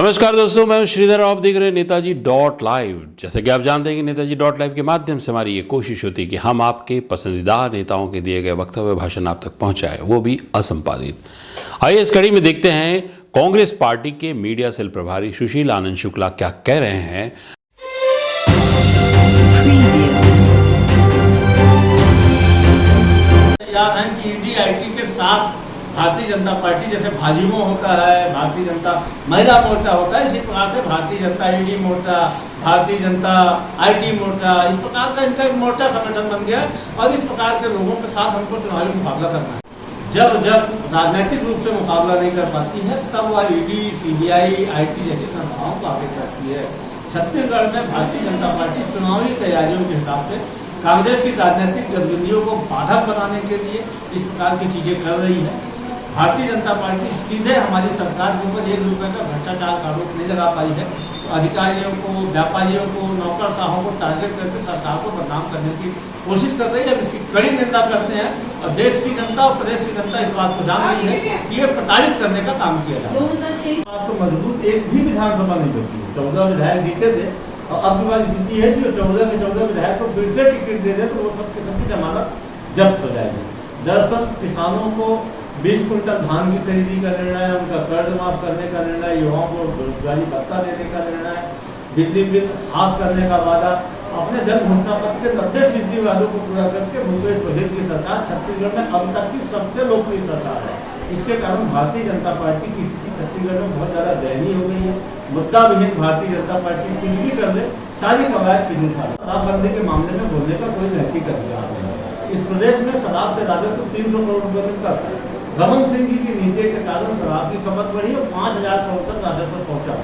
नमस्कार दोस्तों, मैं हूं श्रीधर और आप देख रहे हैं नेताजी डॉट लाइव। जैसे कि आप जानते हैं कि नेताजी डॉट लाइव के माध्यम से हमारी ये कोशिश होती है कि हम आपके पसंदीदा नेताओं के दिए गए वक्तव्य भाषण आप तक पहुंचाएं, वो भी असंपादित। आइए इस कड़ी में देखते हैं कांग्रेस पार्टी के मीडिया सेल प्रभारी सुशील आनंद शुक्ला क्या कह रहे हैं। ईडी आईटी के साथ भारतीय जनता पार्टी जैसे भाजपा होता है, भारतीय जनता महिला मोर्चा होता है, इसी प्रकार से Bharatiya Janata ED Morcha, Bharatiya Janata IT मोर्चा, इस प्रकार का इनका एक मोर्चा संगठन बन गया और इस प्रकार के लोगों के साथ हमको चुनावी मुकाबला करना है। जब राजनीतिक रूप से मुकाबला नहीं कर पाती है तब वह ईडी, सीबीआई, आईटी जैसी संस्थाओं को आगे करती है। छत्तीसगढ़ में भारतीय जनता पार्टी चुनावी तैयारियों के हिसाब से कांग्रेस की राजनीतिक गतिविधियों को बाधक बनाने के लिए इस प्रकार की चीजें कर रही है। भारतीय जनता पार्टी सीधे हमारी सरकार के ऊपर 1 रुपए का भ्रष्टाचार का आरोप नहीं लगा पाई है। अधिकारियों को, व्यापारियों को, नौकरशाहों को टारगेट करके सरकार को बदनाम करने की कोशिश कर रही है। इसकी कड़ी निंदा करते हैं और देश की जनता और प्रदेश की जनता इस बात को जान रही है कि ये प्रताड़ित करने का काम किया जा रहा है। आपको मजबूत एक भी विधानसभा नहीं बची है। 14 विधायक जीते थे और अब की बात स्थिति है कि 14 के 14 विधायक को फिर से टिकट दे दे तो वो सबकी जमानत जब्त हो जाएगी। दरअसल किसानों को 20 कुंटल धान की खरीदी का निर्णय, उनका कर्ज माफ करने का निर्णय, युवाओं को बेरोजगारी भत्ता देने का निर्णय, बिजली बिल हाफ करने का वादा, अपने जन घोषणा पत्र के 90% वालों को पूरा करके भूपेश बघेल की सरकार छत्तीसगढ़ में अब तक की सबसे लोकप्रिय सरकार है। इसके कारण भारतीय जनता पार्टी की स्थिति छत्तीसगढ़ में बहुत ज्यादा दयनीय हो गई है। मुद्दा विहीन भारतीय जनता पार्टी कुछ भी कर ले, सारी कवायद फिजूल साबित। शराबबंदी के मामले में बोलने का कोई नैतिक अधिकार नहीं है। इस प्रदेश में शराब से राजस्व 300 करोड़ रुपए मिलता था। रमन सिंह जी की नीति के कारण शराब की खपत बढ़ी और 5000 करोड़ तक राजस्व पहुंचा।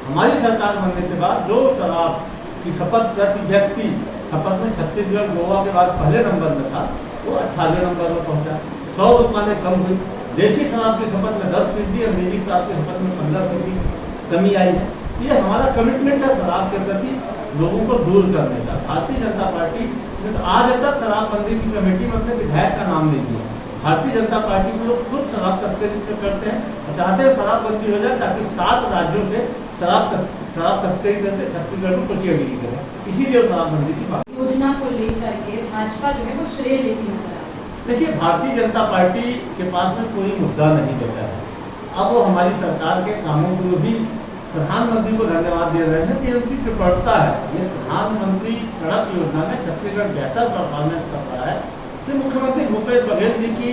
हमारी सरकार बनने के बाद जो शराब की खपत प्रति व्यक्ति खपत में छत्तीसगढ़ गोवा के बाद पहले नंबर में था, वो 18वें नंबर पर पहुंचा। 100 दुकानें कम हुई। देशी शराब की खपत में 10%, अंग्रेजी शराब की खपत में 15% कमी आई है। ये हमारा कमिटमेंट है शराब के प्रति लोगों को दूर करने का। भारतीय जनता पार्टी ने तो आज तक शराबबंदी की कमेटी में अपने विधायक का नाम नहीं दिया। भारतीय जनता पार्टी के लोग खुद शराब तस्करी से करते हैं और चाहते हैं शराबबंदी हो जाए ताकि 7 राज्यों से शराब तस्करी करके छत्तीसगढ़ में कुचीगिरी करें। इसीलिए शराबबंदी की बात योजना को लेकर के भाजपा जो है वो श्रेय लेती नजर आ रही है। देखिए, भारतीय जनता पार्टी के पास में कोई मुद्दा नहीं बचा है। अब वो हमारी सरकार के कामों को भी प्रधानमंत्री को धन्यवाद दे रहे हैं कि उनकी कृपणता है। ये प्रधानमंत्री सड़क योजना में छत्तीसगढ़ बेहतर परफॉर्मेंस कर रहा है। तो मुख्यमंत्री भूपेश बघेल जी की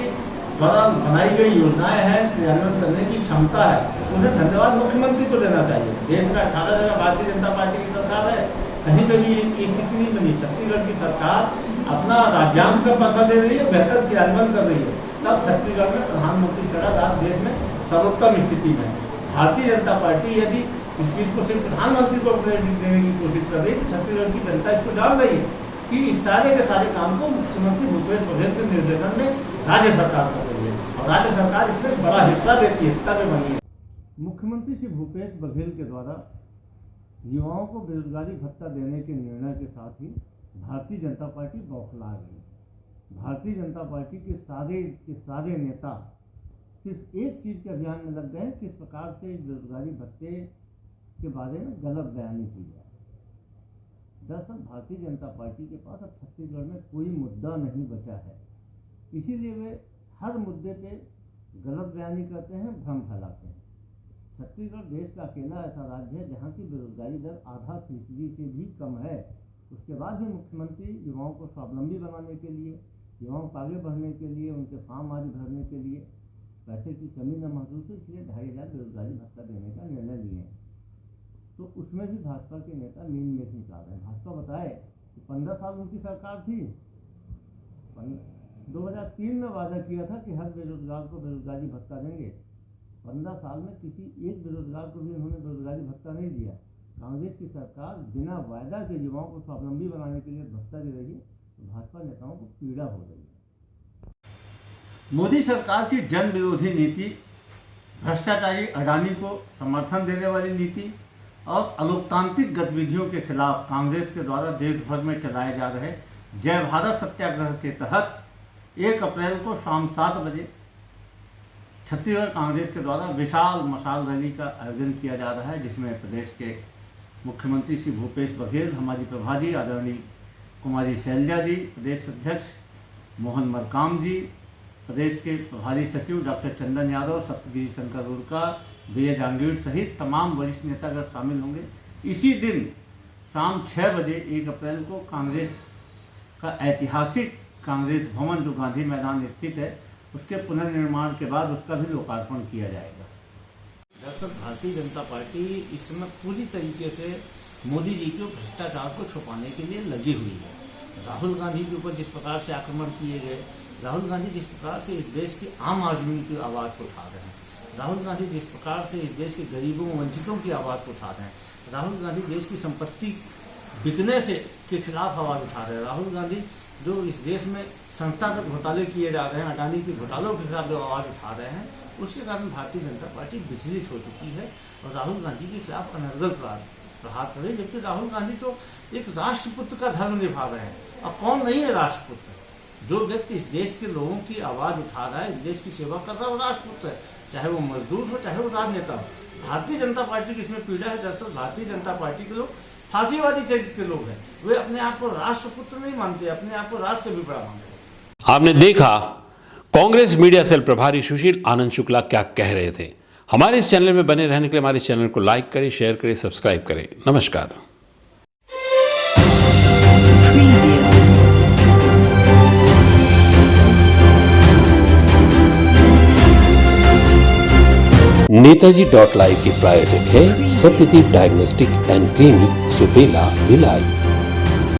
द्वारा बनाई गई योजनाएं हैं, क्रियान्वयन करने की क्षमता है, उन्हें धन्यवाद मुख्यमंत्री को देना चाहिए। देश में 18 जगह भारतीय जनता पार्टी की सरकार है, कहीं पर भी स्थिति नहीं बनी। छत्तीसगढ़ की सरकार अपना राज्यांश का पैसा दे रही है, बेहतर क्रियान्वयन कर रही है। तब छत्तीसगढ़ में प्रधानमंत्री सड़क आज देश में सर्वोत्तम स्थिति में। भारतीय जनता पार्टी यदि इस चीज को सिर्फ प्रधानमंत्री को क्रेडिट देने की कोशिश कर रही है तो छत्तीसगढ़ की जनता इसको जान रही है कि इस सारे के सारे काम को मुख्यमंत्री भूपेश बघेल के निर्देशन में राज्य सरकार कर रही है और राज्य सरकार इसमें बड़ा हिस्सा देती है, तब बनी है। मुख्यमंत्री श्री भूपेश बघेल के द्वारा युवाओं को बेरोजगारी भत्ता देने के निर्णय के साथ ही भारतीय जनता पार्टी बौखला गई। भारतीय जनता पार्टी के सारे नेता सिर्फ एक चीज के अभियान में लग गए, किस प्रकार से बेरोजगारी भत्ते के बारे में गलत बयानी की जाए। दरअसल भारतीय जनता पार्टी के पास अब छत्तीसगढ़ में कोई मुद्दा नहीं बचा है, इसीलिए वे हर मुद्दे पे गलत बयानी करते हैं, भ्रम फैलाते हैं। छत्तीसगढ़ देश का अकेला ऐसा राज्य है जहाँ की बेरोजगारी दर 0.5% से भी कम है। उसके बाद भी मुख्यमंत्री युवाओं को स्वावलंबी बनाने के लिए, युवाओं को आगे बढ़ने के लिए, उनके फार्म आदि भरने के लिए पैसे की कमी न महसूस हो, इसलिए 2500 बेरोजगारी भत्ता देने का निर्णय लिए हैं। तो उसमें भी भाजपा के नेता मीन मेख निकाल रहे हैं। भाजपा बताए कि 15 साल उनकी सरकार थी, 2003 में वादा किया था कि हर बेरोजगार को बेरोजगारी भत्ता देंगे। 15 साल में किसी एक बेरोजगार को भी उन्होंने बेरोजगारी भत्ता नहीं दिया। कांग्रेस की सरकार बिना वायदा के युवाओं को स्वावलंबी बनाने के लिए भत्ता दे रही है, तो भाजपा नेताओं को पीड़ा हो रही है। मोदी सरकार की जन विरोधी नीति, भ्रष्टाचारी अडानी को समर्थन देने वाली नीति और अलोकतांत्रिक गतिविधियों के खिलाफ कांग्रेस के द्वारा देश भर में चलाए जा रहे जय भारत सत्याग्रह के तहत 1 अप्रैल को शाम 7 बजे छत्तीसगढ़ कांग्रेस के द्वारा विशाल मशाल रैली का आयोजन किया जा रहा है, जिसमें प्रदेश के मुख्यमंत्री श्री भूपेश बघेल, हमारी प्रभारी आदरणीय कुमारी शैलजा जी, प्रदेश अध्यक्ष मोहन मरकाम जी, प्रदेश के प्रभारी सचिव डॉक्टर चंदन यादव, सप्तगिरी शंकर उड़का, विजय जांगीर सहित तमाम वरिष्ठ नेतागण शामिल होंगे। इसी दिन शाम 6 बजे 1 अप्रैल को कांग्रेस का ऐतिहासिक कांग्रेस भवन जो गांधी मैदान स्थित है, उसके पुनर्निर्माण के बाद उसका भी लोकार्पण किया जाएगा। दरअसल भारतीय जनता पार्टी इस समय पूरी तरीके से मोदी जी के भ्रष्टाचार को छुपाने के लिए लगी हुई है। राहुल गांधी के ऊपर जिस प्रकार से आक्रमण किए गए, राहुल गांधी जिस प्रकार से इस देश के आम आदमी की आवाज़ को उठा रहे हैं, राहुल गांधी जिस प्रकार से इस देश के गरीबों वंचितों की आवाज़ को उठा रहे हैं, राहुल गांधी देश की संपत्ति बिकने से के खिलाफ आवाज़ उठा रहे हैं, राहुल गांधी जो इस देश में संस्थागत घोटाले किए जा रहे हैं, अडानी के घोटालों के खिलाफ जो आवाज़ उठा रहे हैं, उसके कारण भारतीय जनता पार्टी विचलित हो चुकी है और राहुल गांधी के खिलाफ अनर्गल प्रहार करे। जबकि राहुल गांधी तो एक राष्ट्रपुत्र का धर्म निभा रहे हैं। अब कौन नहीं है राष्ट्रपुत्र? जो व्यक्ति इस देश के लोगों की आवाज़ उठा रहा है, इस देश की सेवा कर रहा है, वो राष्ट्रपुत्र है, चाहे वो मजदूर हो, चाहे वो राजनेता हो। भारतीय जनता पार्टी की इसमें पीड़ा है। दरअसल भारतीय जनता पार्टी के लोग फांसीवादी चरित्र के लोग हैं, वे अपने आप को राष्ट्रपुत्र नहीं मानते, अपने आप को राष्ट्र से भी बड़ा मानते हैं। आपने देखा कांग्रेस मीडिया सेल प्रभारी सुशील आनंद शुक्ला क्या कह रहे थे। हमारे इस चैनल में बने रहने के लिए हमारे चैनल को लाइक करें, शेयर करें, सब्सक्राइब करें। नमस्कार। नेताजी.live के प्रायोजक है Satyadeep diagnostic and clinic, Supela, Bhilai.